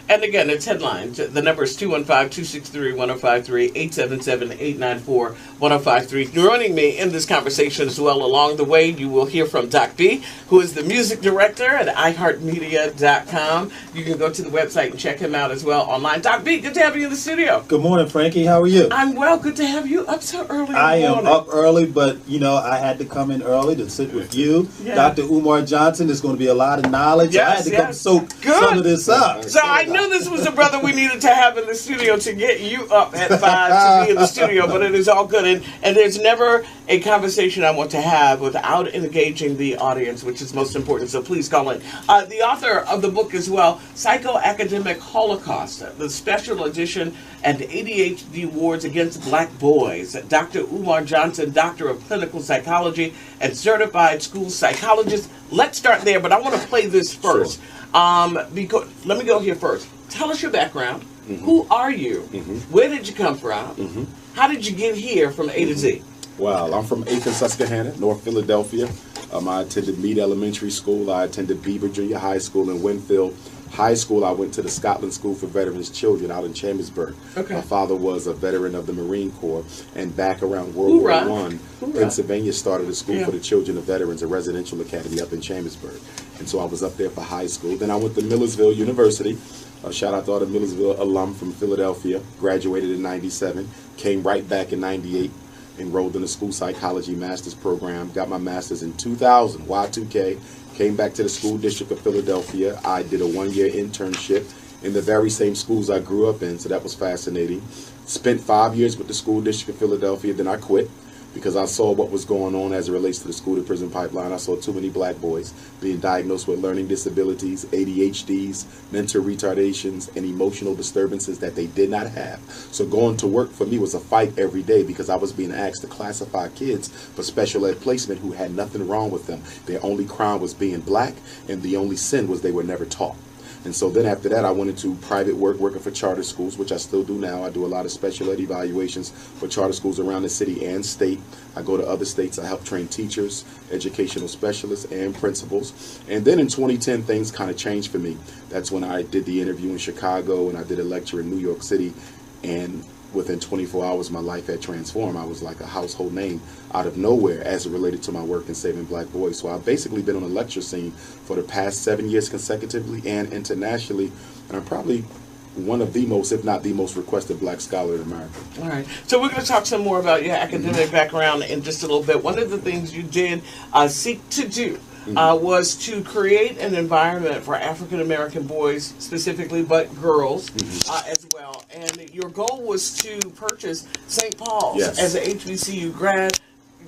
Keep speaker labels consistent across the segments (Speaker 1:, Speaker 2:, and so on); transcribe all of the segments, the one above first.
Speaker 1: And again, it's headlines. The number is 215-263-1053, 877-894-1053. Joining me in this conversation as well along the way, you will hear from Doc B, who is the music director at iHeartMedia.com. You can go to the website and check him out as well online. Doc B, good to have you in the studio.
Speaker 2: Good morning, Frankie. How are you?
Speaker 1: I'm well. Good to have you up so early.
Speaker 2: I am up early, but I had to come in early to sit with you. Yeah. Dr. Umar Johnson. There's going to be a lot of knowledge.
Speaker 1: Yes,
Speaker 2: I had to come soak some of this up.
Speaker 1: So I knew this was the brother we needed to have in the studio to get you up at 5 to be in the studio, but it is all good. And there's never a conversation I want to have without engaging the audience, which is most important. So please call in. The author of the book as well, Psychoacademic Holocaust, the special edition and ADHD Awards Against Black Boys. Dr. Umar Johnson, Doctor of Clinical Psychology and Certified School Psychologist. Let's start there, but I want to play this first. Sure. Because, let me go here first. Tell us your background. Mm-hmm. Who are you? Mm-hmm. Where did you come from? Mm-hmm. How did you get here from A to Z?
Speaker 3: Well, I'm from Aiken, Susquehanna, North Philadelphia. I attended Meade Elementary School. I attended Beaver Junior High School in Winfield High School. I went to the Scotland School for Veterans Children out in Chambersburg. Okay. My father was a veteran of the Marine Corps, and back around World War I, Pennsylvania started a school for the children of veterans, a residential academy up in Chambersburg. And so I was up there for high school. Then I went to Millersville University. Shout out to all the Millersville alum from Philadelphia. Graduated in '97, came right back in '98. Enrolled in the school psychology master's program, got my master's in 2000, Y2K, came back to the school district of Philadelphia. I did a one-year internship in the very same schools I grew up in, so that was fascinating. Spent 5 years with the school district of Philadelphia, then I quit because I saw what was going on as it relates to the school-to-prison pipeline. I saw too many black boys being diagnosed with learning disabilities, ADHDs, mental retardations, and emotional disturbances that they did not have. So going to work for me was a fight every day because I was being asked to classify kids for special ed placement who had nothing wrong with them. Their only crime was being black, and the only sin was they were never taught. And so then after that, I went into private work, working for charter schools, which I still do now. I do a lot of special ed evaluations for charter schools around the city and state. I go to other states. I help train teachers, educational specialists, and principals. And then in 2010, things kind of changed for me. That's when I did the interview in Chicago, and I did a lecture in New York City. And within 24 hours, my life had transformed. I was like a household name out of nowhere as it related to my work in saving black boys. So I've basically been on the lecture scene for the past 7 years consecutively and internationally. And I'm probably one of the most, if not the most requested black scholar in America.
Speaker 1: All right. So we're going to talk some more about your academic background in just a little bit. One of the things you did seek to do was to create an environment for African-American boys specifically, but girls as well. And your goal was to purchase St. Paul's as an HBCU grad.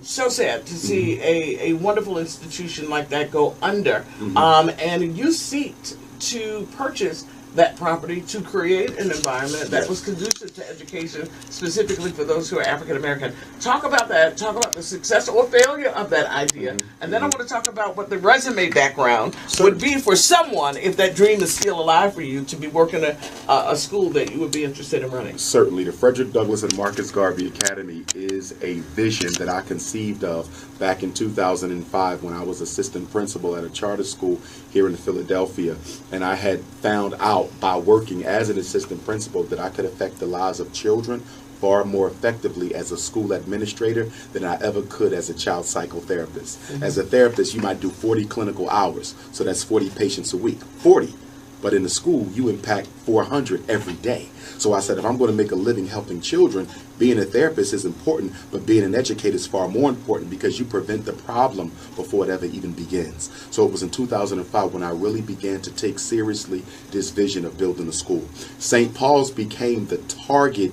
Speaker 1: So sad to see a wonderful institution like that go under. And you seeked to purchase that property to create an environment that was conducive to education, specifically for those who are African American. Talk about that. Talk about the success or failure of that idea. And then I want to talk about what the resume background would be for someone if that dream is still alive for you to be working at a school that you would be interested in running.
Speaker 3: Certainly. The Frederick Douglass and Marcus Garvey Academy is a vision that I conceived of back in 2005 when I was assistant principal at a charter school here in Philadelphia. And I had found out by working as an assistant principal that I could affect the lives of children far more effectively as a school administrator than I ever could as a child psychotherapist. As a therapist, you might do 40 clinical hours, so that's 40 patients a week. 40. But in the school, you impact 400 every day. So I said, if I'm going to make a living helping children, being a therapist is important, but being an educator is far more important because you prevent the problem before it ever even begins. So it was in 2005 when I really began to take seriously this vision of building a school. St. Paul's became the target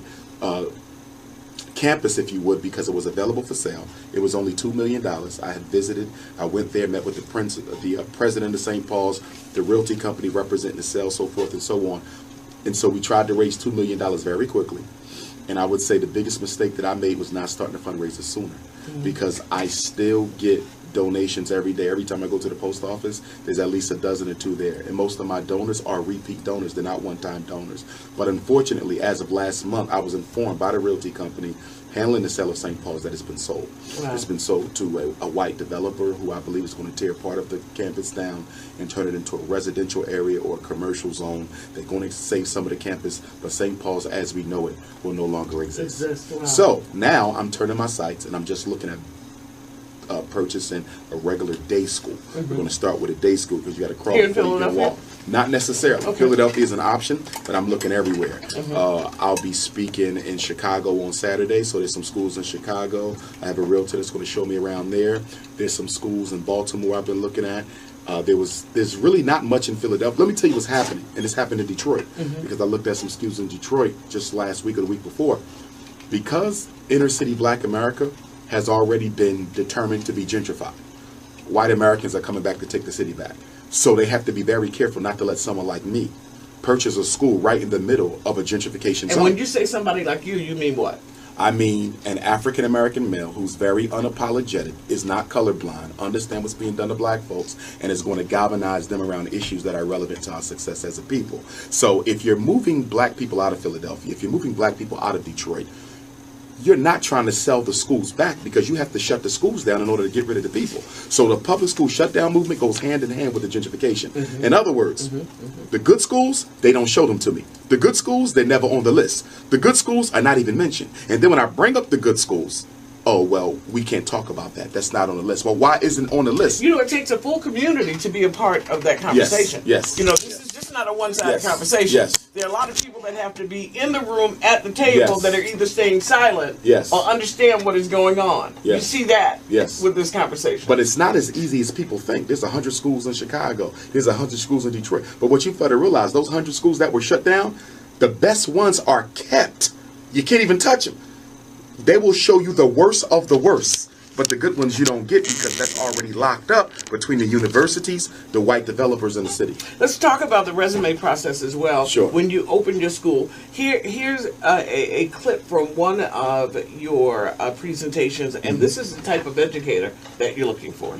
Speaker 3: campus, if you would, because it was available for sale. It was only $2 million. I had visited. I went there, met with the president of St. Paul's, the realty company representing the sale, so forth and so on. And so we tried to raise $2 million very quickly. And I would say the biggest mistake that I made was not starting the fundraiser sooner, because I still get donations every day. Every time I go to the post office, there's at least a dozen or two there. And most of my donors are repeat donors. They're not one-time donors. But unfortunately, as of last month, I was informed by the realty company handling the sale of St. Paul's that has been sold.
Speaker 1: Wow.
Speaker 3: It's been sold to a white developer who I believe is going to tear part of the campus down and turn it into a residential area or a commercial zone. They're going to save some of the campus, but St. Paul's as we know it will no longer exist.
Speaker 1: Wow.
Speaker 3: So now I'm turning my sights and I'm just looking at purchasing a regular day school. We're going to start with a day school because you got to crawl
Speaker 1: Here in
Speaker 3: before you can
Speaker 1: Philadelphia?
Speaker 3: walk. Not necessarily.
Speaker 1: Okay.
Speaker 3: Philadelphia is an option, but I'm looking everywhere. I'll be speaking in Chicago on Saturday, so there's some schools in Chicago. I have a realtor that's going to show me around there. There's some schools in Baltimore I've been looking at. There's really not much in Philadelphia. Let me tell you what's happening, and it's happened in Detroit because I looked at some schools in Detroit just last week or the week before. Because inner city Black America has already been determined to be gentrified. White Americans are coming back to take the city back. So they have to be very careful not to let someone like me purchase a school right in the middle of a gentrification zone.
Speaker 1: And when you say somebody like you mean what?
Speaker 3: I mean an African American male who's very unapologetic, is not colorblind, understand what's being done to black folks, and is going to galvanize them around issues that are relevant to our success as a people. So if you're moving black people out of Philadelphia, if you're moving black people out of Detroit, you're not trying to sell the schools back because you have to shut the schools down in order to get rid of the people. So the public school shutdown movement goes hand in hand with the gentrification. In other words, the good schools, they don't show them to me. The good schools, they're never on the list. The good schools are not even mentioned. And then when I bring up the good schools, oh, well, we can't talk about that. That's not on the list. Well, why isn't it on the list?
Speaker 1: You know, it takes a full community to be a part of that conversation.
Speaker 3: Yes.
Speaker 1: You know, this is just not a one-sided
Speaker 3: Yes.
Speaker 1: conversation.
Speaker 3: Yes.
Speaker 1: There are a lot of people that have to be in the room at the table
Speaker 3: Yes.
Speaker 1: that are either staying silent
Speaker 3: Yes.
Speaker 1: or understand what is going on. You
Speaker 3: Yes.
Speaker 1: see that
Speaker 3: Yes.
Speaker 1: with this conversation.
Speaker 3: But it's not as easy as people think. There's 100 schools in Chicago. There's 100 schools in Detroit. But what you've got to realize, those 100 schools that were shut down, the best ones are kept. You can't even touch them. They will show you the worst of the worst. But the good ones you don't get because that's already locked up between the universities, the white developers, and the city.
Speaker 1: Let's talk about the resume process as well.
Speaker 3: Sure.
Speaker 1: When you open your school, here's a clip from one of your presentations, and this is the type of educator that you're looking for.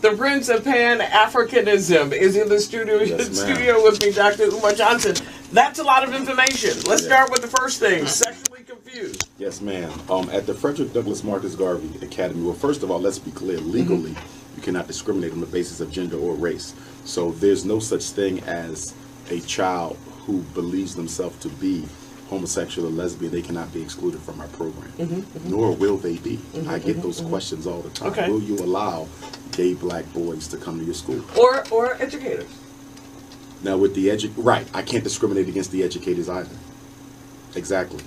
Speaker 1: The Prince of Pan-Africanism is in the studio, with me, Dr. Umar Johnson. That's a lot of information. Let's start with the first thing, sexually confused.
Speaker 3: Yes, ma'am. At the Frederick Douglass Marcus Garvey Academy, well, first of all, let's be clear. Legally, you cannot discriminate on the basis of gender or race. So there's no such thing as a child who believes themselves to be homosexual or lesbian. They cannot be excluded from our program, nor will they be. I get those questions all the time.
Speaker 1: Okay.
Speaker 3: Will you allow gay black boys to come to your school?
Speaker 1: Or educators.
Speaker 3: Now with the right, I can't discriminate against the educators either. Exactly.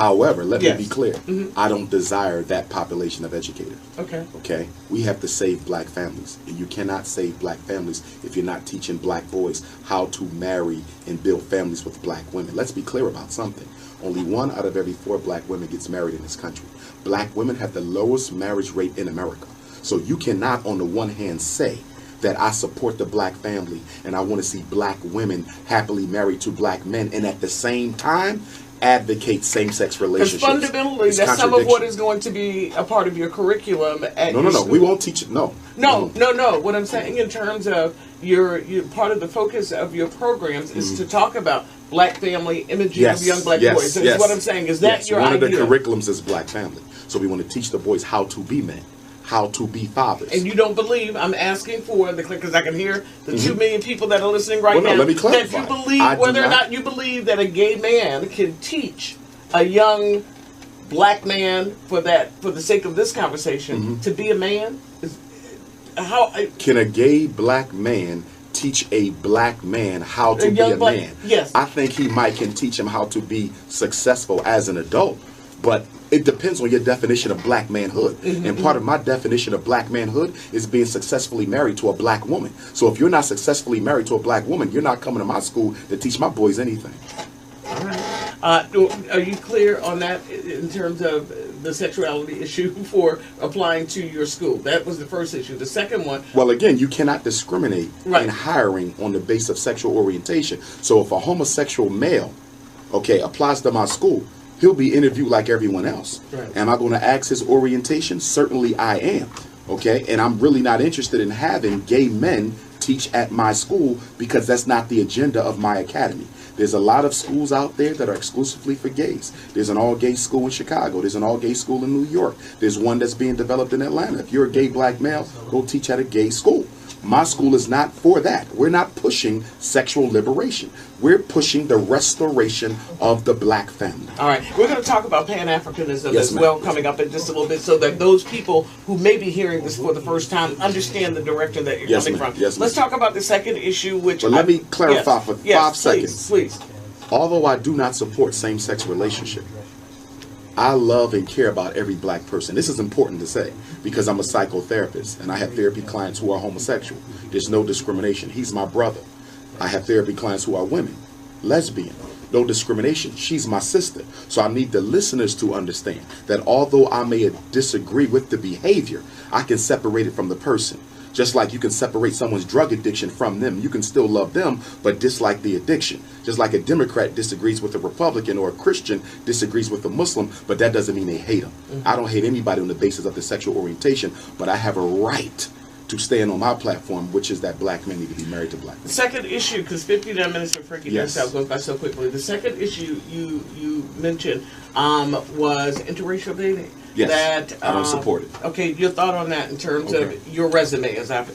Speaker 3: However, let
Speaker 1: Yes.
Speaker 3: me be clear. I don't desire that population of educators.
Speaker 1: Okay.
Speaker 3: Okay? We have to save black families. And you cannot save black families if you're not teaching black boys how to marry and build families with black women. Let's be clear about something. Only 1 out of every 4 black women gets married in this country. Black women have the lowest marriage rate in America. So you cannot, on the one hand, say that I support the black family and I want to see black women happily married to black men, and at the same time advocate same-sex
Speaker 1: Because
Speaker 3: relationships.
Speaker 1: fundamentally,
Speaker 3: It's
Speaker 1: that's some of what
Speaker 3: contradiction.
Speaker 1: is going to be a part of your curriculum at
Speaker 3: No,
Speaker 1: your
Speaker 3: no, no.
Speaker 1: school.
Speaker 3: We won't teach it. No.
Speaker 1: No. What I'm saying in terms of your part of the focus of your programs is to talk about black family, imaging of young black boys. That's what I'm saying. Is that your
Speaker 3: One
Speaker 1: idea?
Speaker 3: of the curriculums is black family. So we want to teach the boys how to be men, how to be fathers.
Speaker 1: And you don't believe, I'm asking for the because I can hear the 2 million people that are listening right
Speaker 3: Well, no,
Speaker 1: now.
Speaker 3: let me clarify.
Speaker 1: That you believe
Speaker 3: I do
Speaker 1: whether or
Speaker 3: not-
Speaker 1: not you believe that a gay man can teach a young black man for the sake of this conversation to be a man.
Speaker 3: Can a gay black man teach a black man how to be
Speaker 1: young
Speaker 3: a
Speaker 1: black-
Speaker 3: man?
Speaker 1: yes.
Speaker 3: I think he can teach him how to be successful as an adult, but it depends on your definition of black manhood. And part of my definition of black manhood is being successfully married to a black woman. So if you're not successfully married to a black woman, you're not coming to my school to teach my boys anything.
Speaker 1: Are you clear on that in terms of the sexuality issue for applying to your school? That was the first issue. The second one.
Speaker 3: Well, again, you cannot discriminate
Speaker 1: Right.
Speaker 3: in hiring on the basis of sexual orientation. So if a homosexual male, applies to my school, he'll be interviewed like everyone else.
Speaker 1: Right.
Speaker 3: Am I going to ask his orientation? Certainly I am. Okay, and I'm really not interested in having gay men teach at my school because that's not the agenda of my academy. There's a lot of schools out there that are exclusively for gays. There's an all-gay school in Chicago. There's an all-gay school in New York. There's one that's being developed in Atlanta. If you're a gay black male, go teach at a gay school. My school is not for that. We're not pushing sexual liberation. We're pushing the restoration of the black family.
Speaker 1: All right, we're going to talk about Pan-Africanism
Speaker 3: Yes,
Speaker 1: as
Speaker 3: ma'am.
Speaker 1: well coming up in just a little bit so that those people who may be hearing this for the first time understand the direction that you're
Speaker 3: Yes,
Speaker 1: coming
Speaker 3: ma'am.
Speaker 1: from.
Speaker 3: Yes, ma'am.
Speaker 1: Let's talk about the second issue, which...
Speaker 3: But let me clarify for 5 seconds.
Speaker 1: Please.
Speaker 3: Although I do not support same-sex relationship, I love and care about every black person. This is important to say because I'm a psychotherapist and I have therapy clients who are homosexual. There's no discrimination. He's my brother. I have therapy clients who are women, lesbian. No discrimination. She's my sister. So I need the listeners to understand that although I may disagree with the behavior, I can separate it from the person. Just like you can separate someone's drug addiction from them, you can still love them, but dislike the addiction. Just like a Democrat disagrees with a Republican or a Christian disagrees with a Muslim, but that doesn't mean they hate them. I don't hate anybody on the basis of their sexual orientation, but I have a right to stand on my platform, which is that black men need to be married to black men.
Speaker 1: The second issue, because 59 minutes of freaking
Speaker 3: Yes.
Speaker 1: yourself goes by so quickly. The second issue you mentioned was interracial dating.
Speaker 3: Yes,
Speaker 1: That,
Speaker 3: I don't support it.
Speaker 1: Okay, your thought on that in terms
Speaker 3: Okay.
Speaker 1: of your resume, as I've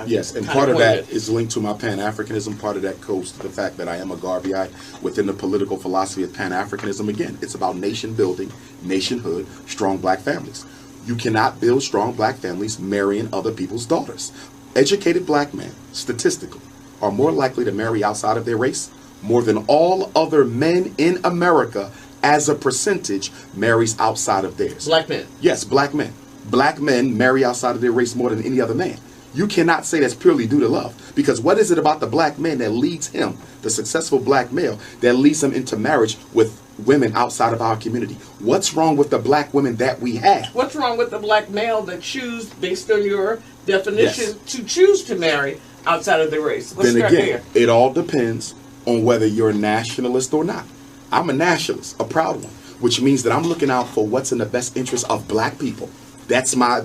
Speaker 3: Yes, and
Speaker 1: kind
Speaker 3: part of
Speaker 1: pointed.
Speaker 3: that is linked to my Pan-Africanism. Part of that goes to the fact that I am a Garveyite within the political philosophy of Pan-Africanism. Again, it's about nation building, nationhood, strong black families. You cannot build strong black families marrying other people's daughters. Educated black men, statistically, are more likely to marry outside of their race. More than all other men in America, as a percentage, marries outside of theirs.
Speaker 1: Black men.
Speaker 3: Yes, black men. Black men marry outside of their race more than any other man. You cannot say that's purely due to love. Because what is it about the black man that leads him, the successful black male, that leads him into marriage with women outside of our community? What's wrong with the black women that we have?
Speaker 1: What's wrong with the black male that choose, based on your definition, to choose to marry outside of their race? Let's
Speaker 3: Then
Speaker 1: start
Speaker 3: again,
Speaker 1: there.
Speaker 3: it all depends on whether you're a nationalist or not. I'm a nationalist, a proud one, which means that I'm looking out for what's in the best interest of black people. That's my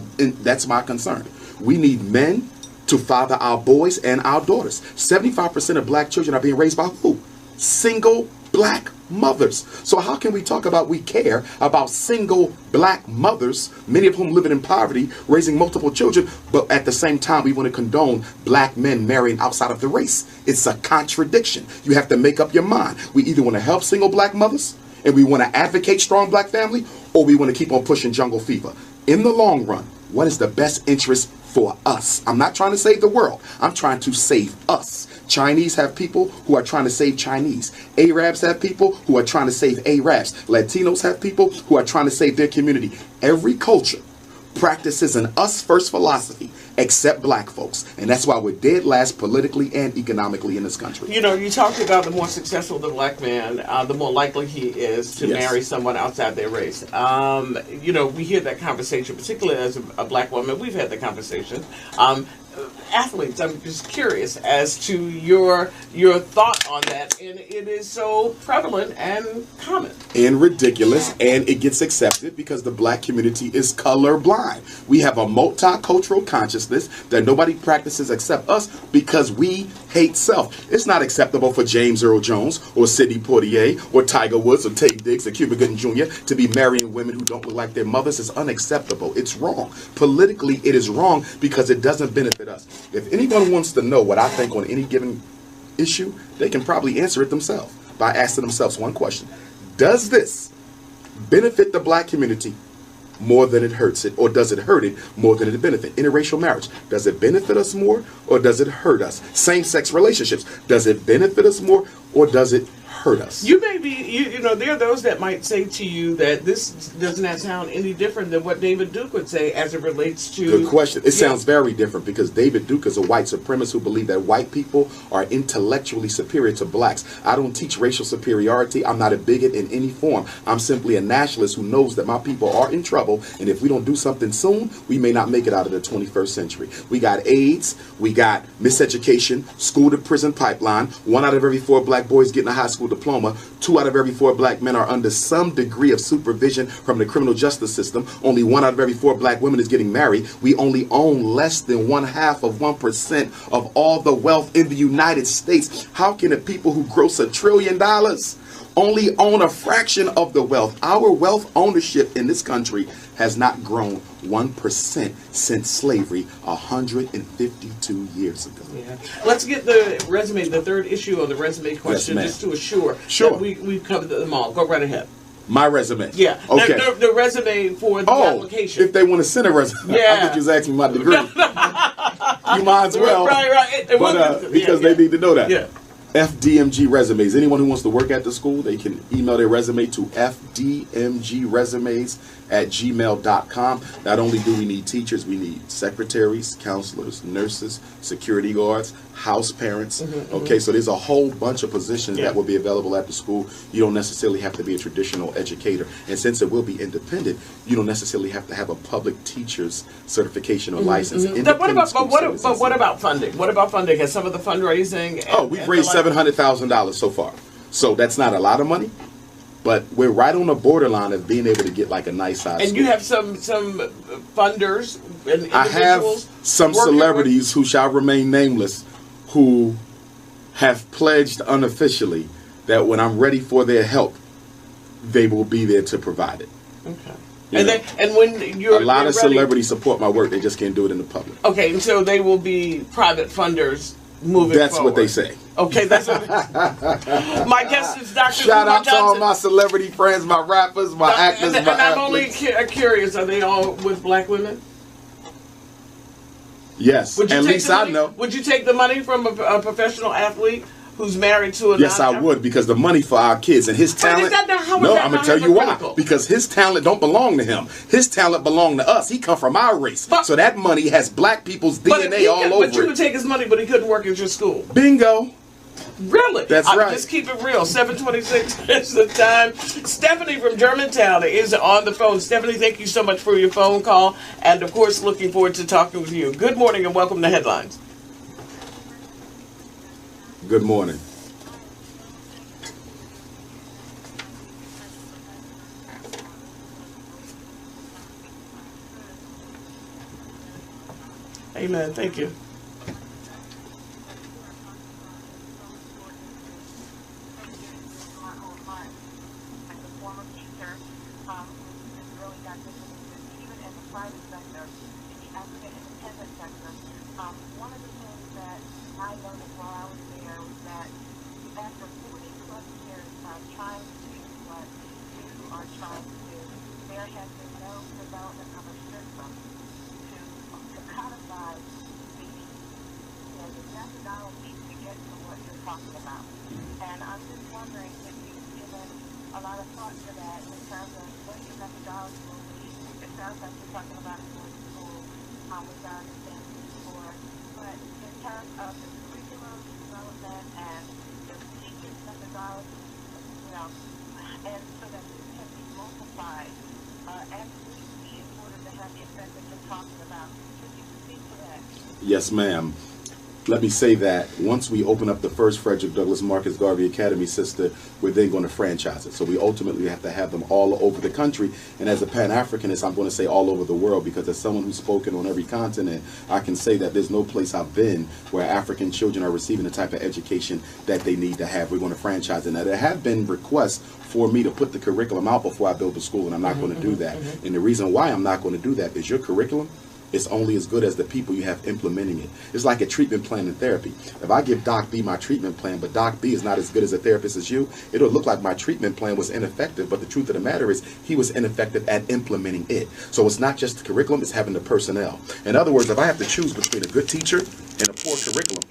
Speaker 3: concern. We need men to father our boys and our daughters. 75% of black children are being raised by who? Single black mothers. So how can we talk about we care about single black mothers, many of whom living in poverty, raising multiple children, but at the same time we want to condone black men marrying outside of the race? It's a contradiction. You have to make up your mind. We either want to help single black mothers and we want to advocate strong black family, or we want to keep on pushing jungle fever. In the long run, what is the best interest for us? I'm not trying to save the world. I'm trying to save us. Chinese have people who are trying to save Chinese. Arabs have people who are trying to save Arabs. Latinos have people who are trying to save their community. Every culture practices an us first philosophy except black folks. And that's why we're dead last politically and economically in this country.
Speaker 1: You know, you talked about the more successful the black man, the more likely he is to marry someone outside their race. You know, we hear that conversation, particularly as a black woman. We've had the conversation. Athletes, I'm just curious as to your thought on that, and it is so prevalent and common
Speaker 3: and ridiculous, and it gets accepted because the black community is colorblind. We have a multicultural consciousness that nobody practices except us because we hate self. It's not acceptable for James Earl Jones or Sidney Poitier or Tiger Woods or Tate Diggs or Cuba Gooding Jr. to be marrying women who don't look like their mothers. It's unacceptable. It's wrong. Politically, it is wrong because it doesn't benefit us. If anyone wants to know what I think on any given issue, they can probably answer it themselves by asking themselves one question. Does this benefit the black community more than it hurts it, or does it hurt it more than it benefits? Interracial marriage, does it benefit us more or does it hurt us? Same-sex relationships, does it benefit us more or does it hurt us?
Speaker 1: You may be, you know, there are those that might say to you that this does not sound any different than what David Duke would say as it relates to...
Speaker 3: Good question. It sounds very different because David Duke is a white supremacist who believes that white people are intellectually superior to blacks. I don't teach racial superiority. I'm not a bigot in any form. I'm simply a nationalist who knows that my people are in trouble, and if we don't do something soon, we may not make it out of the 21st century. We got AIDS, we got miseducation, school to prison pipeline. 1 out of every 4 black boys getting a high school diploma. 2 out of every 4 black men are under some degree of supervision from the criminal justice system. Only 1 out of every 4 black women is getting married. We only own less than 1/2% of all the wealth in the United States. How can the people who gross $1 trillion only own a fraction of the wealth? Our wealth ownership in this country has not grown 1% since slavery 152 years ago.
Speaker 1: Yeah. Let's get the resume, the third issue on the resume question, just to assure that we've covered them all. Go right ahead.
Speaker 3: My resume?
Speaker 1: Yeah.
Speaker 3: Okay.
Speaker 1: The resume for the application.
Speaker 3: If they want to send a resume.
Speaker 1: Yeah.
Speaker 3: I think you was asking my degree. You might as well.
Speaker 1: Right.
Speaker 3: But, because they need to know that.
Speaker 1: Yeah.
Speaker 3: FDMG resumes. Anyone who wants to work at the school, they can email their resume to fdmgresumes@gmail.com. Not only do we need teachers, we need secretaries, counselors, nurses, security guards, house parents. Okay, so there's a whole bunch of positions that will be available at the school. You don't necessarily have to be a traditional educator. And since it will be independent, you don't necessarily have to have a public teacher's certification or license.
Speaker 1: But what about funding? What about funding? Has some of the fundraising...
Speaker 3: we've raised $700,000 so far. So that's not a lot of money, but we're right on the borderline of being able to get like a nice size
Speaker 1: And
Speaker 3: school.
Speaker 1: you have some funders and individuals.
Speaker 3: I have some celebrities who shall remain nameless who have pledged unofficially that when I'm ready for their help, they will be there to provide it.
Speaker 1: Okay. And when you're
Speaker 3: a lot of celebrities support my work, they just can't do it in the public.
Speaker 1: Okay, and so they will be private funders moving
Speaker 3: That's
Speaker 1: forward.
Speaker 3: what they say.
Speaker 1: Okay, that's what my guest is Dr.
Speaker 3: Shout
Speaker 1: Umar
Speaker 3: out to all my celebrity friends, my rappers, my actors,
Speaker 1: and
Speaker 3: my
Speaker 1: I'm only
Speaker 3: athletes.
Speaker 1: curious, are they all with black women?
Speaker 3: Yes, at least I know.
Speaker 1: Would you take the money from a professional athlete who's married to a
Speaker 3: Yes, I would, because the money for our kids and his talent.
Speaker 1: I'm
Speaker 3: going to tell you why. Because his talent don't belong to him. His talent belong to us. He come from our race. So that money has black people's DNA all over it.
Speaker 1: But you would take his money, but he couldn't work at your school.
Speaker 3: Bingo.
Speaker 1: Really?
Speaker 3: That's right.
Speaker 1: Just keep it real. 7:26 is the time. Stephanie from Germantown is on the phone. Stephanie, thank you so much for your phone call. And, of course, looking forward to talking with you. Good morning and welcome to Headlines.
Speaker 3: Good morning.
Speaker 1: Amen. Thank you.
Speaker 4: One of the things that I learned while I was there was that after 40 plus years of trying to do what you are trying to do, there has been no development of a system to codify the methodology to get to talking about. And I'm just wondering if you've given a lot of thought to that in terms of what your methodology will be. It sounds like you're talking about it in school, which I understand before. But in terms of the curriculum development and the teachers' methodology, you know, and so that this can be multiplied absolutely in order to have the effect that you're talking about. Could you speak to that?
Speaker 3: Yes, ma'am. Let me say that once we open up the first Frederick Douglass Marcus Garvey Academy, sister, we're then going to franchise it. So we ultimately have to have them all over the country. And as a Pan-Africanist, I'm going to say all over the world, because as someone who's spoken on every continent, I can say that there's no place I've been where African children are receiving the type of education that they need to have. We're going to franchise it. Now, there have been requests for me to put the curriculum out before I build the school, and I'm not going to do that. And the reason why I'm not going to do that is your curriculum is only as good as the people you have implementing it. It's like a treatment plan in therapy. If I give Doc B my treatment plan, but Doc B is not as good as a therapist as you, it'll look like my treatment plan was ineffective, but the truth of the matter is he was ineffective at implementing it. So it's not just the curriculum, it's having the personnel. In other words, if I have to choose between a good teacher and a poor curriculum,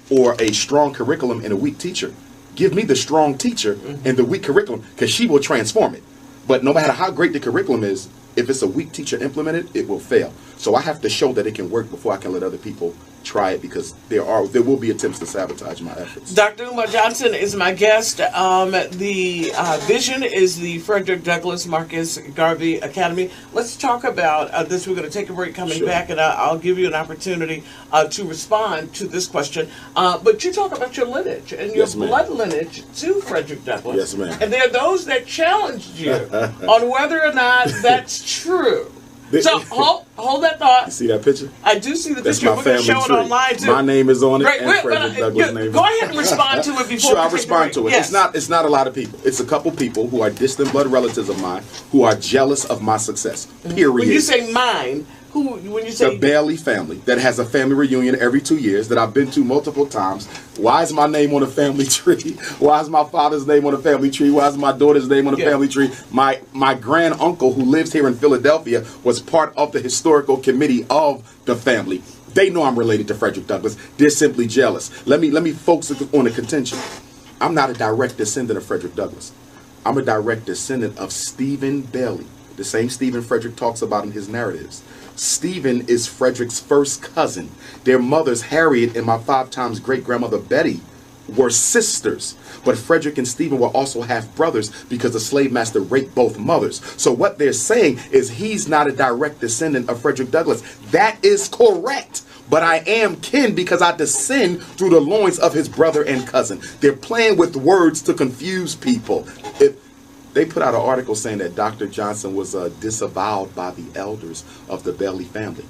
Speaker 3: or a strong curriculum and a weak teacher, give me the strong teacher and the weak curriculum, because she will transform it. But no matter how great the curriculum is, if it's a weak teacher implemented, it will fail. So I have to show that it can work before I can let other people try it, because there will be attempts to sabotage my efforts.
Speaker 1: Dr. Umar Johnson is my guest. The vision is the Frederick Douglass Marcus Garvey Academy. Let's talk about this. We're going to take a break, coming back, and I'll give you an opportunity to respond to this question. But you talk about your lineage and your blood lineage to Frederick Douglass.
Speaker 3: Yes, ma'am.
Speaker 1: And there are those that challenged you on whether or not that's true. So hold that thought.
Speaker 3: You see that picture?
Speaker 1: I do see the
Speaker 3: That's
Speaker 1: picture.
Speaker 3: my
Speaker 1: We're going to show
Speaker 3: family
Speaker 1: it online too.
Speaker 3: My name is on it,
Speaker 1: Right,
Speaker 3: and Frederick Douglass' name.
Speaker 1: Go ahead and respond to it before.
Speaker 3: Sure, I'll respond to it.
Speaker 1: Yes.
Speaker 3: It's not a lot of people. It's a couple people who are distant blood relatives of mine who are jealous of my success. Period.
Speaker 1: When you say mine, when you say
Speaker 3: the Bailey family that has a family reunion every 2 years that I've been to multiple times. Why is my name on a family tree? Why is my father's name on a family tree? Why is my daughter's name on a family tree? My grand uncle, who lives here in Philadelphia, was part of the historical committee of the family. They know I'm related to Frederick Douglass. They're simply jealous. Let me focus on the contention. I'm not a direct descendant of Frederick Douglass. I'm a direct descendant of Stephen Bailey, the same Stephen Frederick talks about in his narratives. Stephen is Frederick's first cousin. Their mothers, Harriet and my 5 times great-grandmother Betty, were sisters. But Frederick and Stephen were also half-brothers because the slave master raped both mothers. So what they're saying is he's not a direct descendant of Frederick Douglass. That is correct. But I am kin because I descend through the loins of his brother and cousin. They're playing with words to confuse people. They put out an article saying that Dr. Johnson was disavowed by the elders of the Bailey family.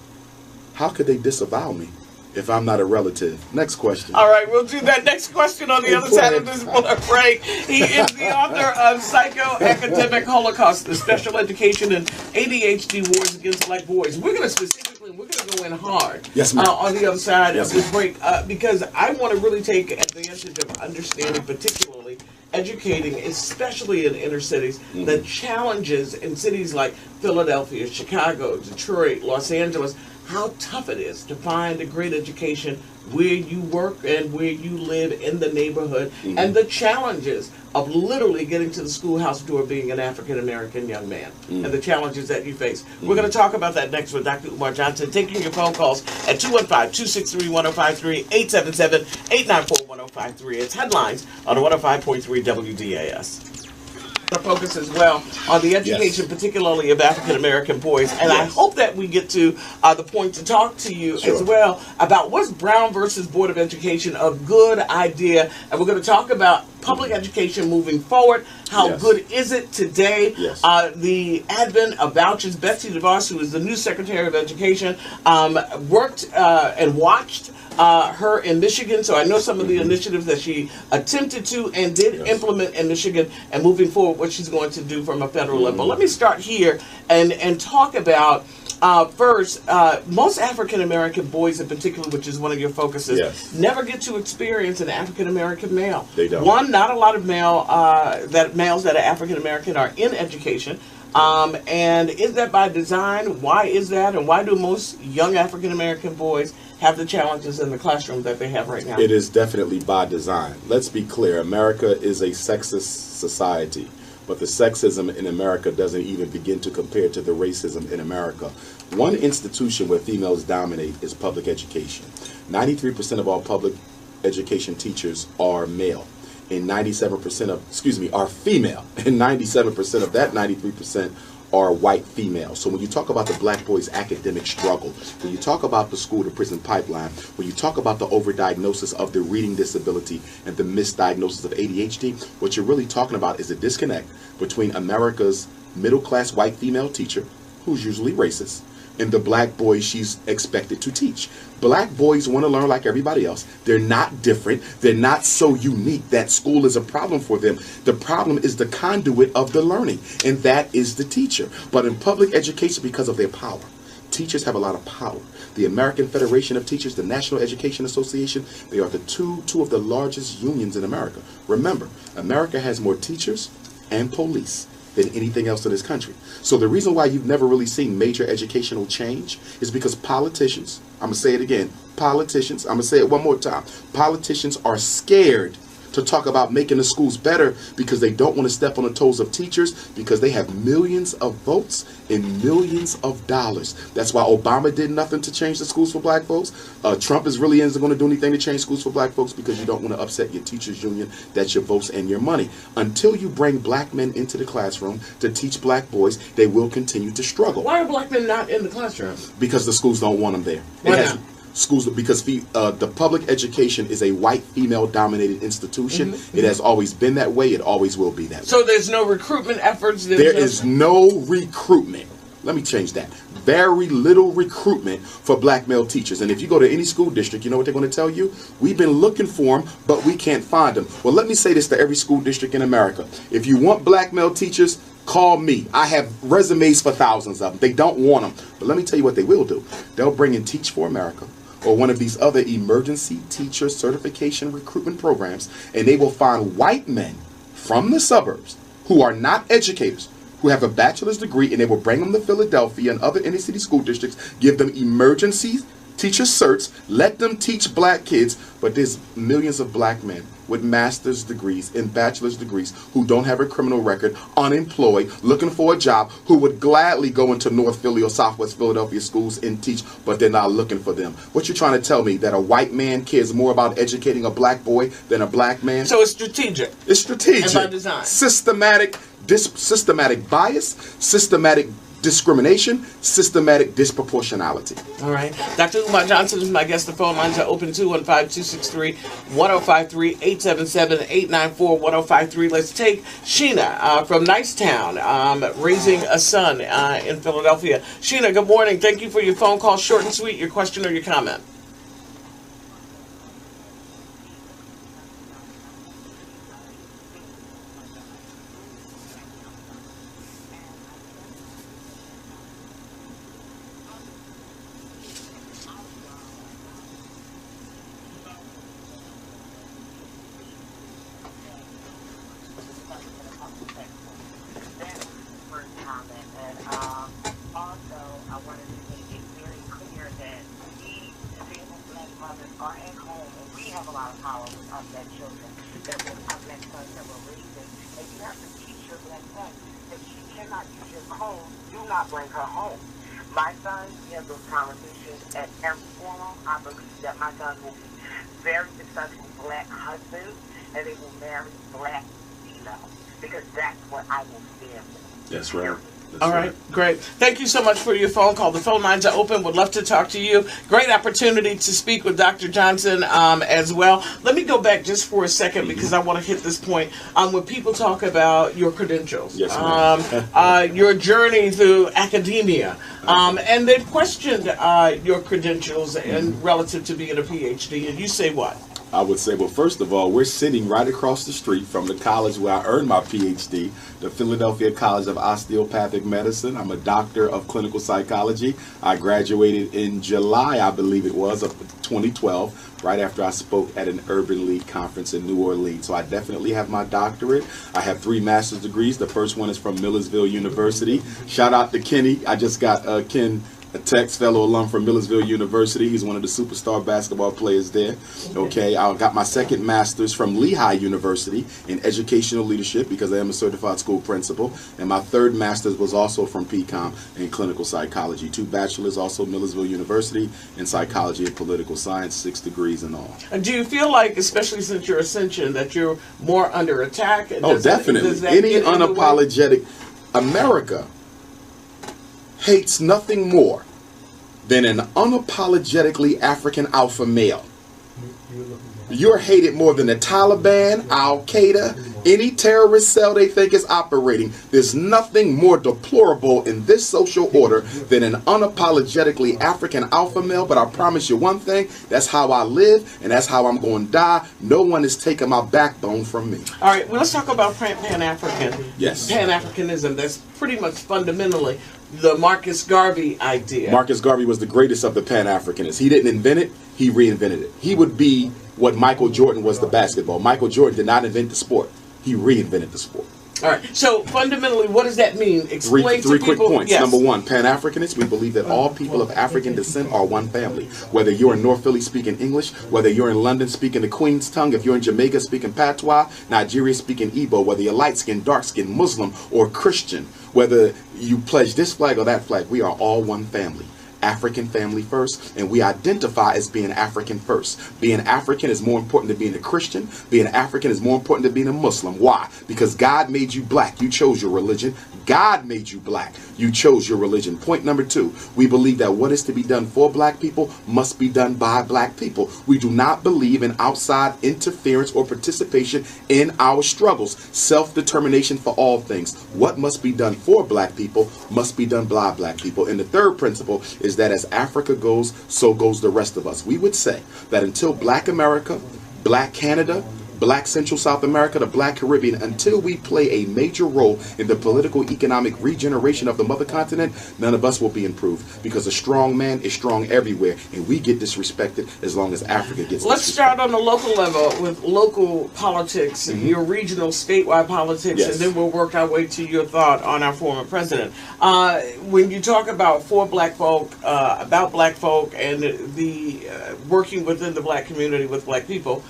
Speaker 3: How could they disavow me if I'm not a relative? Next question.
Speaker 1: All right, we'll do that next question on the other side of this break. He is the author of Psychoacademic Holocaust, the Special Education and ADHD Wars Against Black Boys. We're going to go in hard on the other side of this break because I want to really take advantage of understanding, particularly educating, especially in inner cities, the challenges in cities like Philadelphia, Chicago, Detroit, Los Angeles, how tough it is to find a great education where you work and where you live in the neighborhood, and the challenges of literally getting to the schoolhouse door being an African-American young man, and the challenges that you face. We're going to talk about that next with Dr. Umar Johnson, taking your phone calls at 215-263-1053, 877-894-1053. It's headlines on 105.3 WDAS. To focus as well on the education, particularly of African-American boys. And I hope that we get to the point to talk to you as well about what's Brown versus Board of Education a good idea. And we're going to talk about public education moving forward. How good is it today? The advent of vouchers. Betsy DeVos, who is the new Secretary of Education, worked and watched her in Michigan, so I know some of the initiatives that she attempted to and did implement in Michigan, and moving forward what she's going to do from a federal level. Let me start here and talk about first, most African-American boys in particular, which is one of your focuses, never get to experience an African-American male.
Speaker 3: They don't.
Speaker 1: One, not a lot of males that are African-American are in education. And is that by design? Why is that? And why do most young African American boys have the challenges in the classroom that they have right now?
Speaker 3: It is definitely by design. Let's be clear. America is a sexist society, but the sexism in America doesn't even begin to compare to the racism in America. One institution where females dominate is public education. 93% of all public education teachers are male, and 97% are female, and 97% of that 93% are white females. So when you talk about the black boys' academic struggle, when you talk about the school to prison pipeline, when you talk about the overdiagnosis of the reading disability and the misdiagnosis of ADHD, what you're really talking about is a disconnect between America's middle class white female teacher, who's usually racist, and the black boys she's expected to teach. Black boys want to learn like everybody else. They're not different. They're not so unique that school is a problem for them. The problem is the conduit of the learning, and that is the teacher. But in public education, because of their power, teachers have a lot of power. The American Federation of Teachers, the National Education Association, they are the two of the largest unions in America. Remember, America has more teachers and police than anything else in this country. So the reason why you've never really seen major educational change is because politicians, I'm going to say it again, politicians, I'm going to say it one more time, politicians are scared to talk about making the schools better because they don't want to step on the toes of teachers, because they have millions of votes and millions of dollars. That's why Obama did nothing to change the schools for black folks. Trump really isn't going to do anything to change schools for black folks because you don't want to upset your teachers union. That's your votes and your money. Until you bring black men into the classroom to teach black boys, they will continue to struggle.
Speaker 1: Why are black men not in the classroom?
Speaker 3: Because the schools don't want them there.
Speaker 1: Why not?
Speaker 3: Schools, because the public education is a white female dominated institution. It has always been that way. It always will be that way.
Speaker 1: So there's no recruitment efforts?
Speaker 3: There is no recruitment. Let me change that. Very little recruitment for black male teachers. And if you go to any school district, you know what they're going to tell you? We've been looking for them, but we can't find them. Well, let me say this to every school district in America. If you want black male teachers, call me. I have resumes for thousands of them. They don't want them. But let me tell you what they will do. They'll bring in Teach for America or one of these other emergency teacher certification recruitment programs, and they will find white men from the suburbs who are not educators, who have a bachelor's degree, and they will bring them to Philadelphia and other inner city school districts, give them emergency teacher certs, let them teach black kids. But there's millions of black men with master's degrees and bachelor's degrees who don't have a criminal record, unemployed, looking for a job, who would gladly go into North Philly or Southwest Philadelphia schools and teach, but they're not looking for them. What you're trying to tell me, that a white man cares more about educating a black boy than a black man?
Speaker 1: So it's strategic.
Speaker 3: It's strategic.
Speaker 1: And by design.
Speaker 3: Systematic bias, systematic discrimination, systematic disproportionality.
Speaker 1: All right. Dr. Umar Johnson is my guest. The phone lines are open 215-263-1053, 877-894-1053. Let's take Sheena from Nicetown, raising a son in Philadelphia. Sheena, good morning. Thank you for your phone call. Short and sweet, your question or your comment.
Speaker 5: My son, we have those conversations at every forum. I believe that my son will be very successful black husbands, and they will marry black females, because that's what I will stand for.
Speaker 3: That's right.
Speaker 1: All right, great. Thank you so much for your phone call. The phone lines are open. Would love to talk to you. Great opportunity to speak with Dr. Johnson as well. Let me go back just for a second because I want to hit this point. When people talk about your credentials,
Speaker 3: yes,
Speaker 1: your journey through academia, and they've questioned your credentials and relative to being a PhD, and you say what?
Speaker 3: I would say, well, first of all, we're sitting right across the street from the college where I earned my PhD, the Philadelphia College of Osteopathic Medicine. I'm a doctor of clinical psychology. I graduated in July, I believe it was, of 2012, right after I spoke at an Urban League conference in New Orleans. So I definitely have my doctorate. I have 3 master's degrees. The first one is from Millersville University. Shout out to Kenny. I just got Ken, a Tex fellow alum from Millersville University. He's one of the superstar basketball players there. Okay, I got my second master's from Lehigh University in educational leadership because I am a certified school principal. And my third master's was also from PCOM in clinical psychology. 2 bachelors, also Millersville University, in psychology and political science, 6 degrees in all.
Speaker 1: And do you feel like, especially since your ascension, that you're more under attack?
Speaker 3: Oh, definitely. Any unapologetic America hates nothing more than an unapologetically African alpha male. You're hated more than the Taliban, Al-Qaeda, any terrorist cell they think is operating. There's nothing more deplorable in this social order than an unapologetically African alpha male. But I promise you one thing, that's how I live and that's how I'm going to die. No one is taking my backbone from me.
Speaker 1: All right, well, let's talk about Pan-African.
Speaker 3: Yes.
Speaker 1: Pan-Africanism, that's pretty much fundamentally the Marcus Garvey idea.
Speaker 3: Marcus Garvey was the greatest of the Pan-Africanists. He didn't invent it, he reinvented it. He would be what Michael Jordan was the basketball. Michael Jordan did not invent the sport. He reinvented the sport.
Speaker 1: All right. So fundamentally, what does that mean? Explain
Speaker 3: Three
Speaker 1: to
Speaker 3: quick
Speaker 1: people.
Speaker 3: points.
Speaker 1: Yes.
Speaker 3: Number one, Pan-Africanists, we believe that all people of African descent are one family. Whether you're in North Philly speaking English, whether you're in London speaking the Queen's tongue, if you're in Jamaica speaking Patois, Nigeria speaking Igbo, whether you're light-skinned, dark-skinned, Muslim, or Christian, whether you pledge this flag or that flag, we are all one family. African family first, and we identify as being African first. Being African is more important than being a Christian. Being African is more important than being a Muslim. Why? Because God made you black. You chose your religion. God made you black. You chose your religion. Point number 2, we believe that what is to be done for black people must be done by black people. We do not believe in outside interference or participation in our struggles. Self-determination for all things. What must be done for black people must be done by black people. And the third principle is that as Africa goes, so goes the rest of us. We would say that until black America, black Canada, black Central South America, the black Caribbean, until we play a major role in the political economic regeneration of the mother continent, none of us will be improved, because a strong man is strong everywhere, and we get disrespected as long as Africa gets
Speaker 1: Let's
Speaker 3: disrespected.
Speaker 1: start on the local level with local politics, your regional, statewide politics,
Speaker 3: Yes.
Speaker 1: and then we'll work our way to your thought on our former president. When you talk about black folk, about black folk, and the working within the black community with black people,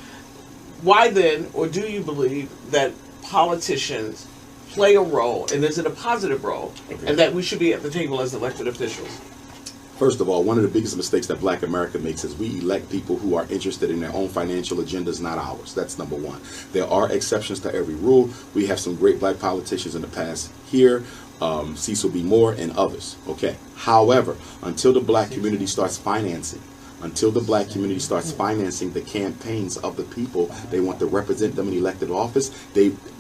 Speaker 1: why then, or do you believe that politicians play a role, and is it a positive role, and that we should be at the table as elected officials?
Speaker 3: First of all, one of the biggest mistakes that black America makes is we elect people who are interested in their own financial agendas, not ours. That's number one. There are exceptions to every rule. We have some great black politicians in the past here, Cecil B. Moore and others. Okay. However, until the black community starts financing the campaigns of the people they want to represent them in elected office,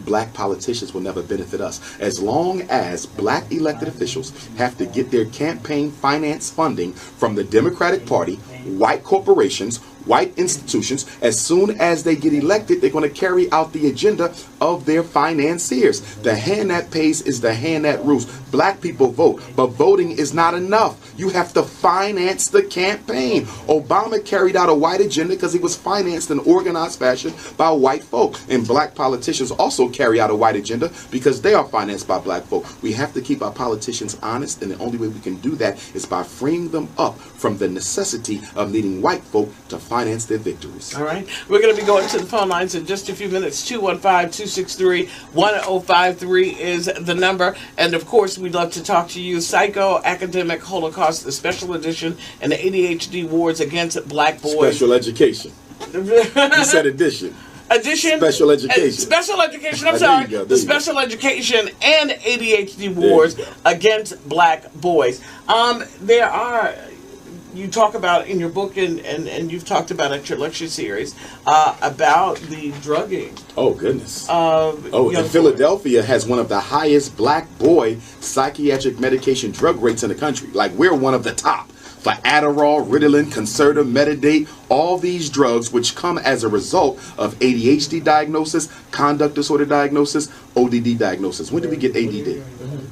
Speaker 3: black politicians will never benefit us. As long as black elected officials have to get their campaign finance funding from the Democratic Party, white corporations, white institutions, as soon as they get elected, they're going to carry out the agenda of their financiers. The hand that pays is the hand that rules. Black people vote, but voting is not enough. You have to finance the campaign. Obama carried out a white agenda because he was financed in organized fashion by white folk. And black politicians also carry out a white agenda because they are financed by black folk. We have to keep our politicians honest, and the only way we can do that is by freeing them up from the necessity of needing white folk to finance their victories.
Speaker 1: All right. We're going to be going to the phone lines in just a few minutes. 215-263-1053 is the number. And, of course, we'd love to talk to you. Psychoacademic Holocaust, the special edition, and the ADHD wars against black boys.
Speaker 3: Special education. You said edition. Special education.
Speaker 1: Special education, I'm sorry. The special education and ADHD wars against black boys. There are... You talk about in your book, and you've talked about at your lecture series, about the drugging.
Speaker 3: Oh, goodness.
Speaker 1: And
Speaker 3: Philadelphia has one of the highest black boy psychiatric medication drug rates in the country. Like, we're one of the top. for Adderall, Ritalin, Concerta, Metadate, all these drugs which come as a result of ADHD diagnosis, conduct disorder diagnosis, ODD diagnosis. When did we get ADD?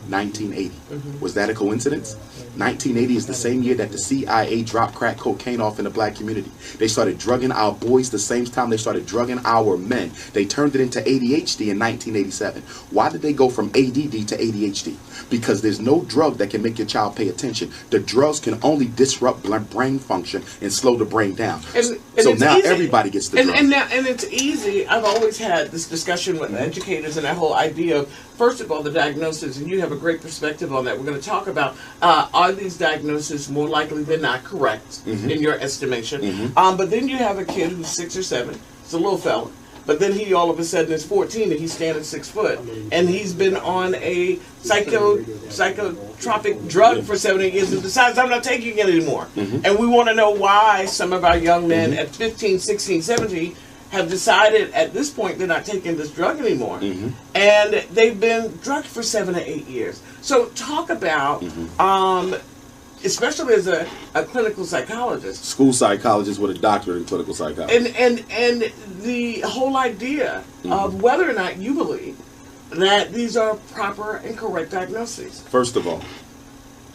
Speaker 3: 1980. Was that a coincidence? 1980 is the same year that the CIA dropped crack cocaine off in the black community. They started drugging our boys the same time they started drugging our men. They turned it into ADHD in 1987. Why did they go from ADD to ADHD? Because there's no drug that can make your child pay attention. The drugs can only disrupt brain function and slow the brain down.
Speaker 1: And
Speaker 3: so
Speaker 1: it's
Speaker 3: now
Speaker 1: easy.
Speaker 3: Everybody gets the drug.
Speaker 1: And it's easy. I've always had this discussion with educators and that whole idea of, first of all, the diagnosis, and you have a great perspective on that. We're going to talk about, are these diagnoses more likely than not correct in your estimation? But then you have a kid who's 6 or 7, it's a little fella, but then he all of a sudden is 14 and he's standing 6 foot, and he's been on a psychotropic drug for 7 or 8 years and decides, I'm not taking it anymore. And we want to know why some of our young men at 15, 16, 17 have decided at this point they're not taking this drug anymore. And they've been drugged for 7 or 8 years. So talk about, especially as a clinical psychologist.
Speaker 3: School psychologist with a doctorate in clinical psychology.
Speaker 1: And the whole idea of whether or not you believe that these are proper and correct diagnoses.
Speaker 3: First of all,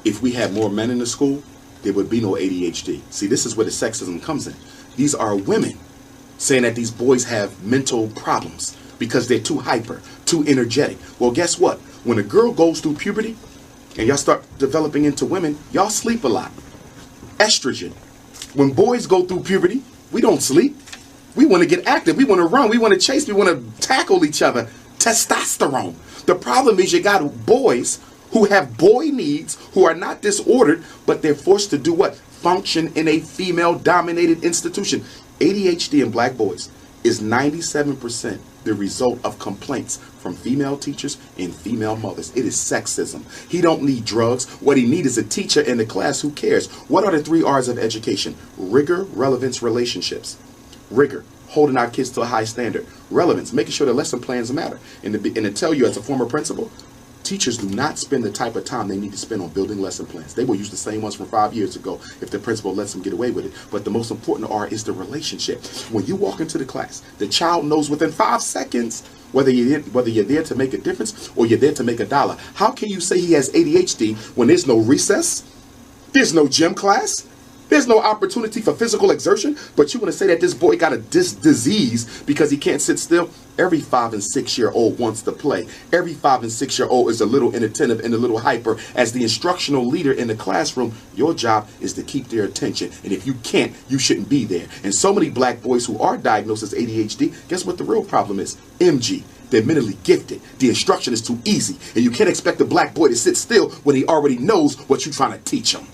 Speaker 3: if we had more men in the school, there would be no ADHD. See, this is where the sexism comes in. These are women saying that these boys have mental problems because they're too hyper, too energetic. Well, guess what? When a girl goes through puberty and y'all start developing into women, y'all sleep a lot. Estrogen. When boys go through puberty, we don't sleep. We want to get active. We want to run. We want to chase. We want to tackle each other. Testosterone. The problem is you got boys who have boy needs, who are not disordered, but they're forced to do what? Function in a female-dominated institution. ADHD in black boys is 97% the result of complaints from female teachers and female mothers. It is sexism. He don't need drugs. What he needs is a teacher in the class who cares. What are the 3 R's of education? Rigor, relevance, relationships. Rigor, holding our kids to a high standard. Relevance, making sure the lesson plans matter. And to tell you as a former principal, teachers do not spend the type of time they need to spend on building lesson plans. They will use the same ones from 5 years ago if the principal lets them get away with it. But the most important R is the relationship. When you walk into the class, the child knows within 5 seconds whether you're there to make a difference or you're there to make $1. How can you say he has ADHD when there's no recess, there's no gym class, there's no opportunity for physical exertion, but you want to say that this boy got a disease because he can't sit still? Every 5 and 6 year old wants to play. Every 5 and 6 year old is a little inattentive and a little hyper. As the instructional leader in the classroom, your job is to keep their attention. And if you can't, you shouldn't be there. And so many black boys who are diagnosed as ADHD, guess what the real problem is? MG. They're mentally gifted. The instruction is too easy. And you can't expect a black boy to sit still when he already knows what you're trying to teach him.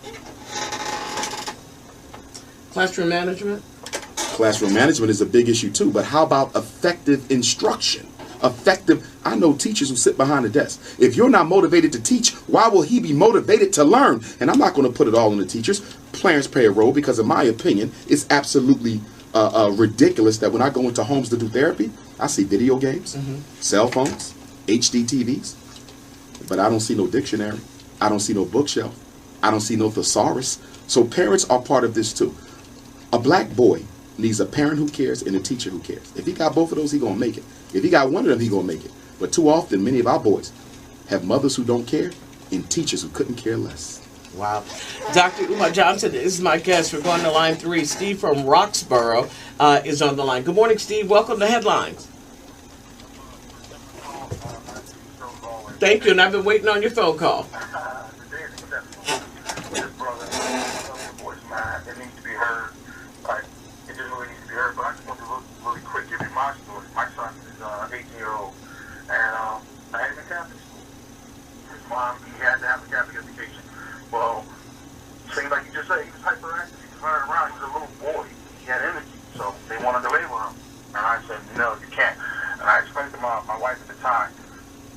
Speaker 1: Classroom management?
Speaker 3: Classroom management is a big issue too, but how about effective instruction? I know teachers who sit behind a desk. If you're not motivated to teach, why will he be motivated to learn? And I'm not going to put it all on the teachers. Parents play a role because in my opinion, it's absolutely ridiculous that when I go into homes to do therapy, I see video games, cell phones, HD TVs, but I don't see no dictionary. I don't see no bookshelf. I don't see no thesaurus. So parents are part of this too. A black boy needs a parent who cares and a teacher who cares. If he got both of those, he gonna make it. If he got one of them, he gonna make it. But too often, many of our boys have mothers who don't care and teachers who couldn't care less.
Speaker 1: Wow. Dr. Umar Johnson is my guest. We're going to line 3. Steve from Roxborough is on the line. Good morning, Steve. Welcome to Headlines. Thank you, and I've been waiting on your phone call.
Speaker 6: It needs to be heard. It just really needs to be heard. But I just want to really quick give you my story. My son is 18-year-old, and I had him in Catholic school. His mom, he had to have a Catholic education. Well, seems like you just said, he was hyperactive. He was running around. He was a little boy. He had energy, so they wanted to label him. And I said, no, you can't. And I explained to my wife at the time,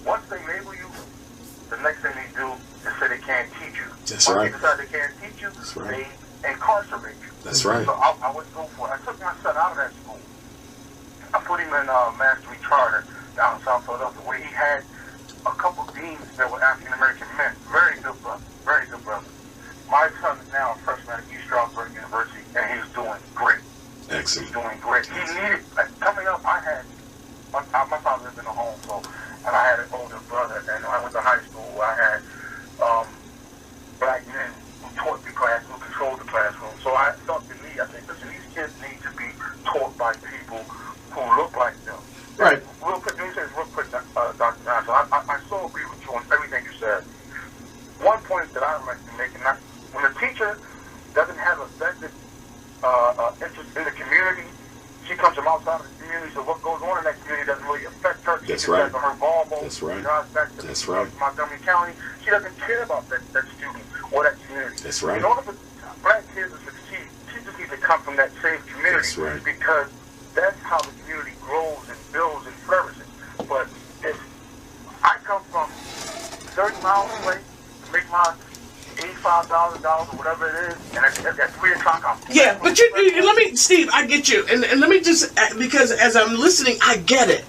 Speaker 6: once they label you, the next thing they do is say they can't teach you.
Speaker 3: That's
Speaker 6: Once
Speaker 3: right.
Speaker 6: they decide they can't teach you, they incarcerate you.
Speaker 3: That's right.
Speaker 6: So I wouldn't go for it. I took my son out of that school. I put him in Mastery Charter down in South Philadelphia, where he had a couple deans that were African American men. Very good brother. Very good brother. my son is now a freshman at East Stroudsburg University, and he's doing great.
Speaker 3: Excellent.
Speaker 6: He's doing great. He needed, coming up, I had, my father lived in a home, so, and I had an older brother, and I went to high school. I had black men who taught the classroom, who controlled the classroom. So I thought to me, I said, listen, these kids need to be taught by people who look like them.
Speaker 1: Right.
Speaker 6: Real quick, let me say this real quick, Dr. Johnson. I so agree with you on everything you said. One point that I would like to make, and when a teacher doesn't have a vested interest in the community, she comes from outside of the community, so what goes on in that community doesn't really affect her.
Speaker 3: That's
Speaker 6: She
Speaker 3: right.
Speaker 6: just has her Volvo.
Speaker 3: That's right.
Speaker 6: That's
Speaker 3: right.
Speaker 6: Montgomery County. She doesn't care about that student or that community.
Speaker 3: That's right.
Speaker 6: In order for black kids to succeed, teachers need to come from that same community.
Speaker 3: That's right.
Speaker 6: Because that's how the community grows and builds and flourishes. But if I come from 30 miles away to make my $85,000 or whatever it is, and at 3 o'clock I'm...
Speaker 1: Yeah, but you let me, Steve, I get you. And let me just, because as I'm listening, I get it.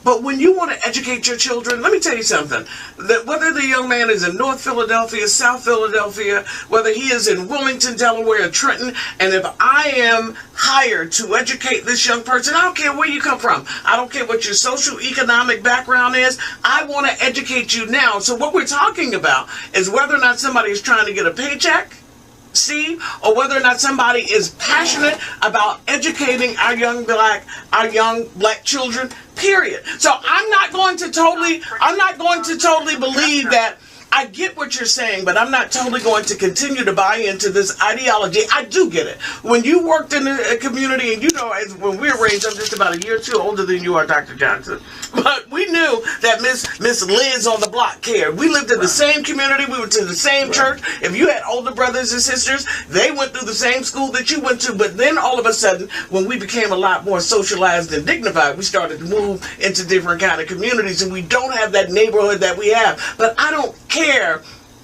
Speaker 1: But when you want to educate your children, let me tell you something. That whether the young man is in North Philadelphia, South Philadelphia, whether he is in Wilmington, Delaware, or Trenton, and if I am hired to educate this young person, I don't care where you come from. I don't care what your social economic background is. I want to educate you now. So what we're talking about is whether or not somebody is trying to get a paycheck, Steve, or whether or not somebody is passionate about educating our young black children, period. So I'm not going to totally believe that. I get what you're saying, but I'm not totally going to continue to buy into this ideology. I do get it. When you worked in a community, and you know, when we were raised, I'm just about a year or two older than you are, Dr. Johnson. But we knew that Miss Liz on the block cared. We lived in the same community. We went to the same church. If you had older brothers and sisters, they went through the same school that you went to. But then all of a sudden, when we became a lot more socialized and dignified, we started to move into different kind of communities, and we don't have that neighborhood that we have. But I don't care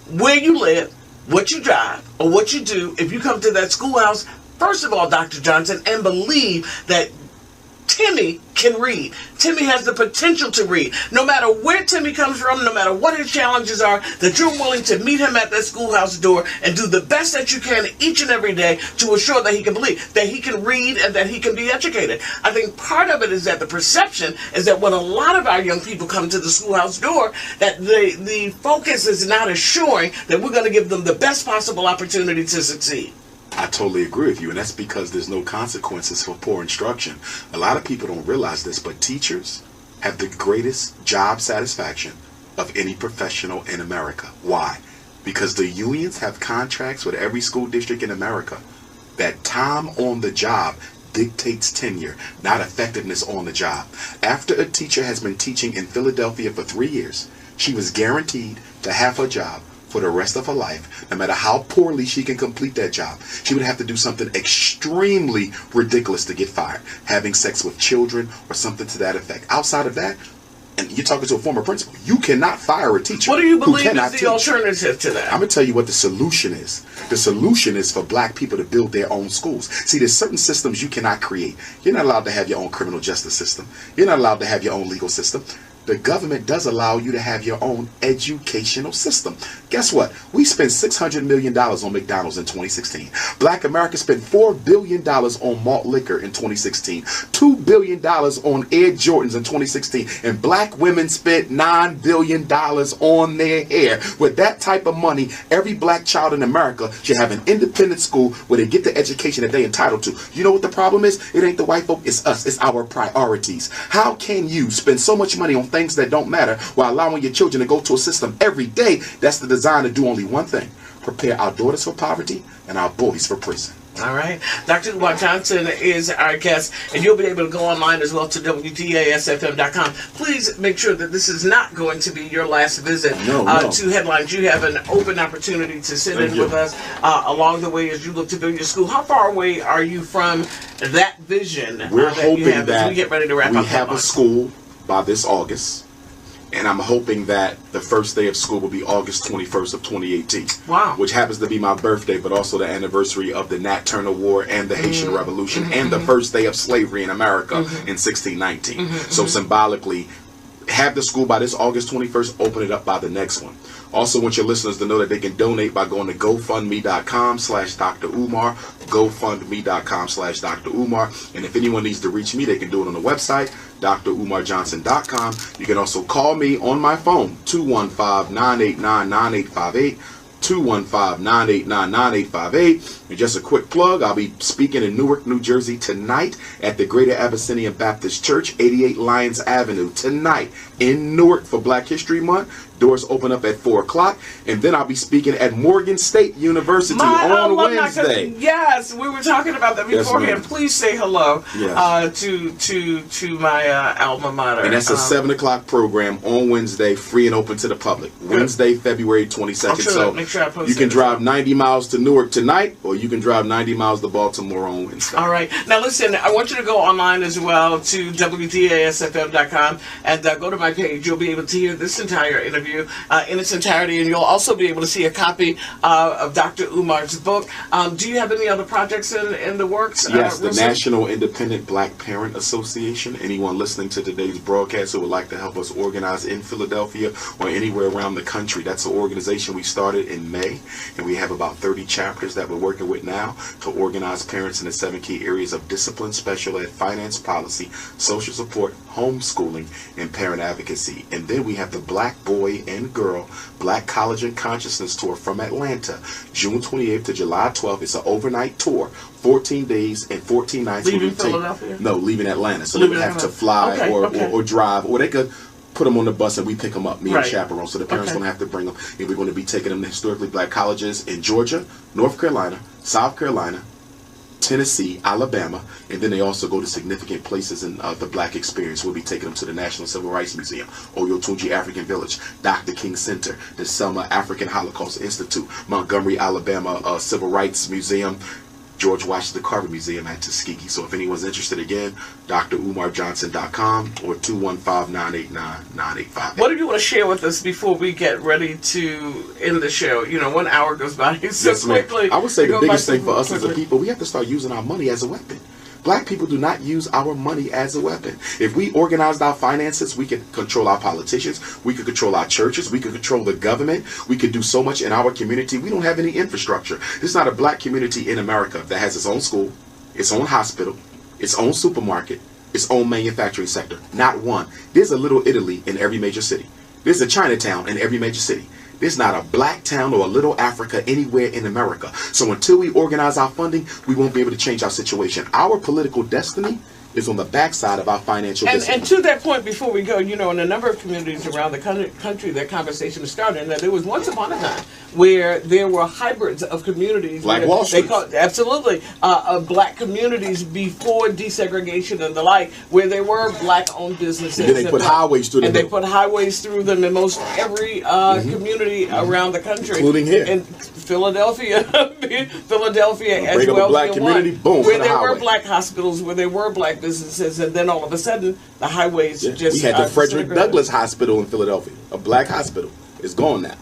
Speaker 1: where you live, what you drive, or what you do. If you come to that schoolhouse, first of all, Dr. Johnson, and believe that Timmy can read. Timmy has the potential to read. No matter where Timmy comes from, no matter what his challenges are, that you're willing to meet him at that schoolhouse door and do the best that you can each and every day to assure that he can believe, that he can read, and that he can be educated. I think part of it is that the perception is that when a lot of our young people come to the schoolhouse door, that the focus is not assuring that we're going to give them the best possible opportunity to succeed.
Speaker 3: I totally agree with you, and that's because there's no consequences for poor instruction. A lot of people don't realize this, but teachers have the greatest job satisfaction of any professional in America. Why? Because the unions have contracts with every school district in America that time on the job dictates tenure, not effectiveness on the job. After a teacher has been teaching in Philadelphia for 3 years, she was guaranteed to have her job for the rest of her life. No matter how poorly she can complete that job, she would have to do something extremely ridiculous to get fired. Having sex with children or something to that effect. Outside of that, and you're talking to a former principal, you cannot fire a teacher.
Speaker 1: What do you believe is the
Speaker 3: teach.
Speaker 1: alternative to that?
Speaker 3: I'm going to tell you what the solution is. The solution is for black people to build their own schools. See, there's certain systems you cannot create. You're not allowed to have your own criminal justice system. You're not allowed to have your own legal system. The government does allow you to have your own educational system. Guess what? We spent $600 million on McDonald's in 2016. Black America spent $4 billion on malt liquor in 2016. $2 billion on Air Jordans in 2016. And black women spent $9 billion on their hair. With that type of money, every black child in America should have an independent school where they get the education that they're entitled to. You know what the problem is? It ain't the white folk, it's us. It's our priorities. How can you spend so much money on things that don't matter while allowing your children to go to a system every day that's designed to do only one thing: prepare our daughters for poverty and our boys for prison?
Speaker 1: All right. Dr. Umar Johnson is our guest, and you'll be able to go online as well to WDAS.fm.com. Please make sure that this is not going to be your last visit to Headlines. You have an open opportunity to sit in with us along the way as you look to build your school. How far away are you from that vision?
Speaker 3: We're hoping
Speaker 1: that
Speaker 3: that
Speaker 1: we get ready to wrap
Speaker 3: we
Speaker 1: up
Speaker 3: have a school by this August, and I'm hoping that the first day of school will be August 21st of 2018.
Speaker 1: Wow.
Speaker 3: Which happens to be my birthday, but also the anniversary of the Nat Turner War and the Haitian Revolution and the first day of slavery in America in 1619. So symbolically, have the school by this August 21st, open it up by the next one. Also want your listeners to know that they can donate by going to GoFundMe.com/Dr. Umar, GoFundMe.com/Dr. Umar. And if anyone needs to reach me, they can do it on the website, DrUmarJohnson.com. You can also call me on my phone, 215-989-9858. 215-989-9858. And just a quick plug, I'll be speaking in Newark, New Jersey tonight at the Greater Abyssinian Baptist Church, 88 Lyons Avenue, tonight in Newark for Black History Month. Doors open up at 4 o'clock. And then I'll be speaking at Morgan State University on Wednesday.
Speaker 1: Yes, we were talking about that beforehand.
Speaker 3: Yes,
Speaker 1: please say hello
Speaker 3: yes.
Speaker 1: to my alma mater.
Speaker 3: And that's a 7 o'clock program on Wednesday, free and open to the public. Wednesday, February 22nd.
Speaker 1: So make sure I post
Speaker 3: you can drive 90 miles to Newark tonight, or you can drive 90 miles to Baltimore on Wednesday.
Speaker 1: All right. Now listen, I want you to go online as well to WDAS.mp4 and go to my page. You'll be able to hear this entire interview in its entirety, and you'll also be able to see a copy of Dr. Umar's book. Do you have any other projects in the works?
Speaker 3: Yes, the National Independent Black Parent Association. Anyone listening to today's broadcast who would like to help us organize in Philadelphia or anywhere around the country, that's an organization we started in May, and we have about 30 chapters that we're working with now to organize parents in the 7 key areas of discipline, special ed, finance, policy, social support, homeschooling, and parent advocacy. And then we have the Black Boy and Girl Black College and Consciousness Tour from Atlanta, June 28th to July 12th. It's an overnight tour, 14 days and 14 nights.
Speaker 1: Leaving Philadelphia?
Speaker 3: No, leaving Atlanta. So they would have to fly or drive, or they could put them on the bus and we pick them up, me and chaperone. So the parents don't have to bring them. And we're going to be taking them to historically black colleges in Georgia, North Carolina, South Carolina, Tennessee, Alabama, and then they also go to significant places in the black experience. We'll be taking them to the National Civil Rights Museum, Oyotunji African Village, Dr. King Center, the Selma African Holocaust Institute, Montgomery, Alabama Civil Rights Museum, George Washington Carver Museum at Tuskegee. So if anyone's interested, again, DrUmarJohnson.com or 215-989-9858.
Speaker 1: What do you want to share with us before we get ready to end the show? 1 hour goes by so quickly.
Speaker 3: I would say the biggest thing for us as a people, we have to start using our money as a weapon. Black people do not use our money as a weapon. If we organized our finances, we could control our politicians, we could control our churches, we could control the government, we could do so much in our community. We don't have any infrastructure. There's not a black community in America that has its own school, its own hospital, its own supermarket, its own manufacturing sector. Not one. There's a little Italy in every major city. There's a Chinatown in every major city. There's not a black town or a little Africa anywhere in America. So until we organize our funding, we won't be able to change our situation. Our political destiny is on the backside of our financial discipline.
Speaker 1: And to that point, before we go, in a number of communities around the country, that conversation was started. And that there was once upon a time where there were hybrids of communities.
Speaker 3: Like Wall Street.
Speaker 1: Absolutely. Of black communities before desegregation and the like, where there were black-owned businesses.
Speaker 3: And then they put highways through them.
Speaker 1: And they put highways through them in most every community around the country.
Speaker 3: Including here.
Speaker 1: In Philadelphia. Philadelphia as
Speaker 3: break up
Speaker 1: well.
Speaker 3: a black community, boom,
Speaker 1: where
Speaker 3: for the
Speaker 1: there
Speaker 3: highway.
Speaker 1: were black hospitals, where there were black businesses, and then all of a sudden the highways just...
Speaker 3: We had the Frederick Douglass Hospital in Philadelphia, a black hospital. It's gone now.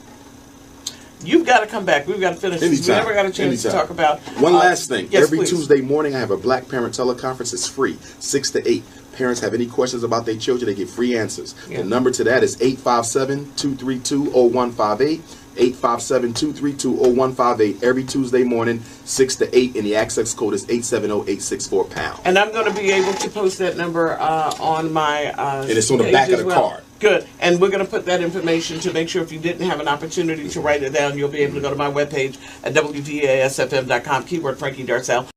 Speaker 1: You've got to come back. We've got to finish this. We never got a chance to talk about...
Speaker 3: One last thing.
Speaker 1: Yes,
Speaker 3: Every
Speaker 1: please.
Speaker 3: Tuesday morning I have a Black Parent Teleconference. It's free, 6 to 8. Parents have any questions about their children, they get free answers. The number to that is 857-232-0158. 857-232-0158 every Tuesday morning, 6 to 8, and the access code is 870-864-POUND.
Speaker 1: And I'm going to be able to post that number on my
Speaker 3: and it's on the back of the card.
Speaker 1: Good. And we're going to put that information to make sure if you didn't have an opportunity to write it down, you'll be able to go to my webpage at WDASFM.com, keyword Frankie Darcell.